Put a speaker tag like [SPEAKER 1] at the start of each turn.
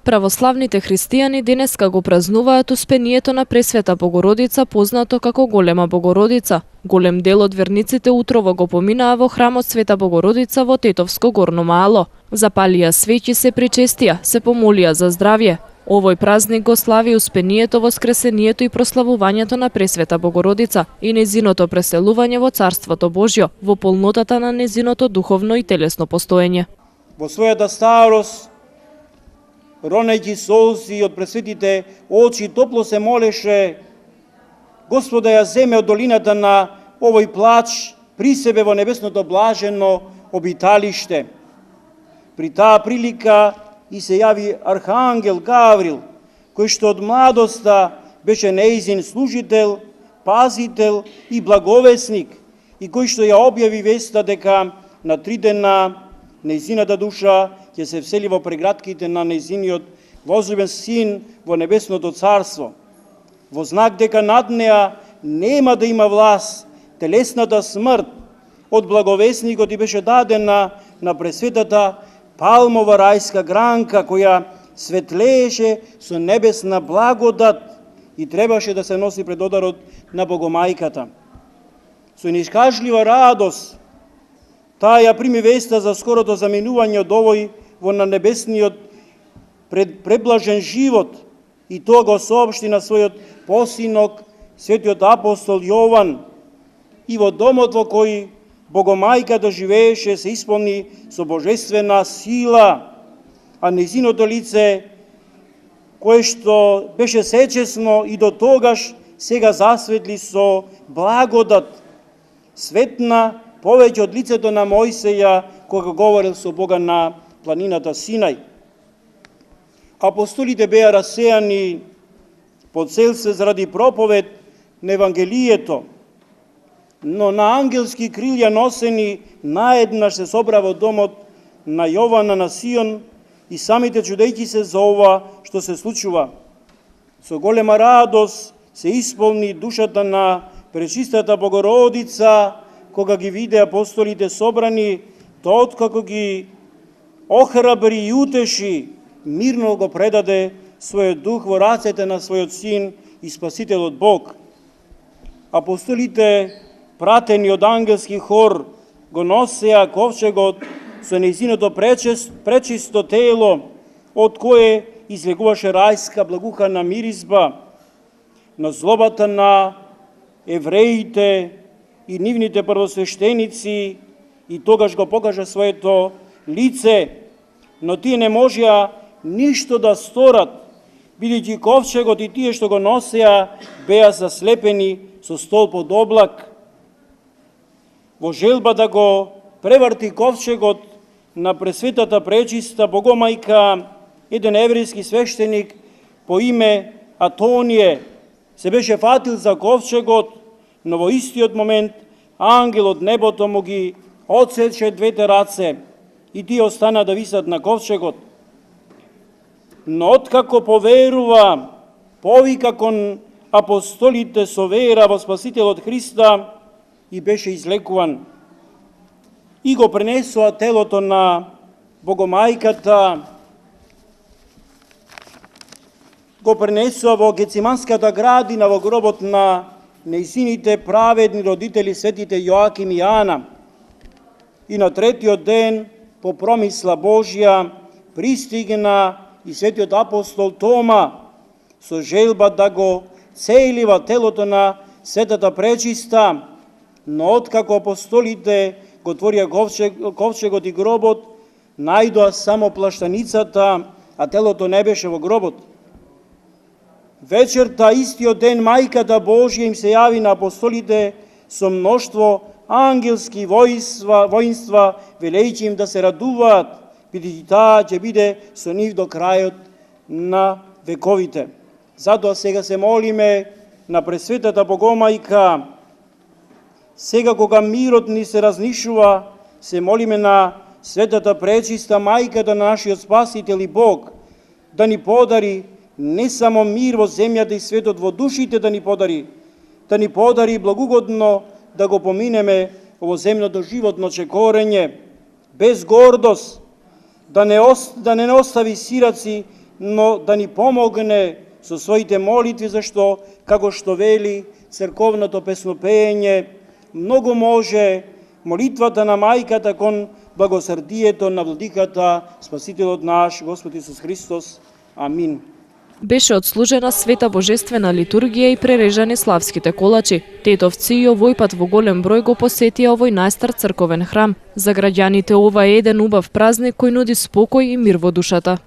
[SPEAKER 1] Православните христијани денеска го празнуваат успението на Пресвета Богородица, познато како Голема Богородица. Голем дел од верниците утрово го поминаа во храмот Света Богородица во Тетовско Горно Мало. Запалија свеќи, се причестија, се помолија за здравје. Овој празник го слави успението, воскресението и прославувањето на Пресвета Богородица и незиното преселување во Царството Божјо, во полнотата на незиното духовно и телесно постоење.
[SPEAKER 2] Во својата старост, ронејќи солзи од пресветите очи, топло се молеше Господа ја земе од долината на овој плач при себе во небесното блажено обиталиште. При таа прилика и се јави Архангел Гаврил, кој што од младоста беше неизин служител, пазител и благовесник, и кој што ја објави веста дека на 3 дена нејзината душа ќе се всели во прегратките на нејзиниот возлюбен син во небесното царство. Во знак дека над неа нема да има власт, телесната смрт од благовесникот и беше дадена на пресветата палмова рајска гранка, која светлееше со небесна благодат и требаше да се носи пред одарот на Богомајката. Со неискажлива радост таа ја прими веста за скорото заминување од овој во на небесниот преблажен живот и тоа го соопшти на својот посинок, светиот апостол Јован, и во домот во кој Богомајката живееше се исполни со божествена сила, а нејзиното лице, кое што беше сечесно и до тогаш, сега засветли со благодат, светна повеќе од лицето на Мојсеја, кога говорил со Бога на планината Синај. Апостолите беа расејани по цел свет заради проповед на Евангелието, но на ангелски крилја носени наеднаш се собра во домот на Јована на Сион и самите чудејќи се за ова што се случува. Со голема радост се исполни душата на Пречистата Богородица, кога ги виде апостолите собрани, тоа откако ги охрабри и утеши, мирно го предаде својот дух во рацете на својот син и Спасителот Бог. Апостолите, пратени од ангелски хор, го носеа ковчегот со нејзиното пречисто тело, од кое излегуваше рајска благухана миризба на злобата на евреите и нивните првосвештеници, и тогаш го покажа своето лице, но тие не можеа ништо да сторат, бидејќи ковчегот и тие што го носеа беа заслепени со столб од облак. Во желба да го преврти ковчегот на пресветата пречиста Богомајка, еден еврејски свештеник по име Атоние се беше фатил за ковчегот, но во истиот момент ангел од небото му ги отсече двете раце и тие остана да висат на ковчегот. Но откако поверува, повика кон апостолите со вера во Спасителот Христа и беше излекуван. И го пренесоа телото на Богомајката, го пренесоа во Гециманската градина, во гробот на нејзините праведни родители светите Јоаким и Ана. И на 3-тиот ден, по промисла Божја, пристигна и светиот апостол Тома со желба да го целива телото на светата пречиста, но откако апостолите го отворија ковчегот и гробот, најдоа само плаштаницата, а телото не беше во гробот. Вечерта истиот ден Мајката Божја им се јави на апостолите со мноштво ангелски воинства, велејќи им да се радуваат, бидејќи таа ќе биде со нив до крајот на вековите. Затоа сега се молиме на Пресветата Богомајка. Сега кога мирот ни се разнишува, се молиме на Светата Пречиста Мајката на нашиот Спасител и Бог, да ни подари не само мир во земјата и светот, во душите да ни подари благогодно да го поминеме овоземното животно чекорење, без гордост, да не остави сираци но да ни помогне со своите молитви, зашто, како што вели црковното песнопење, многу може молитвата на мајката кон благосрдието на владиката, Спасителот наш, Господ Исус Христос. Амин.
[SPEAKER 1] Беше отслужена света божествена литургија и прережани славските колачи. Тетовци и овој пат во голем број го посетија овој најстар црковен храм. За граѓаните ова е еден убав празник кој нуди спокој и мир во душата.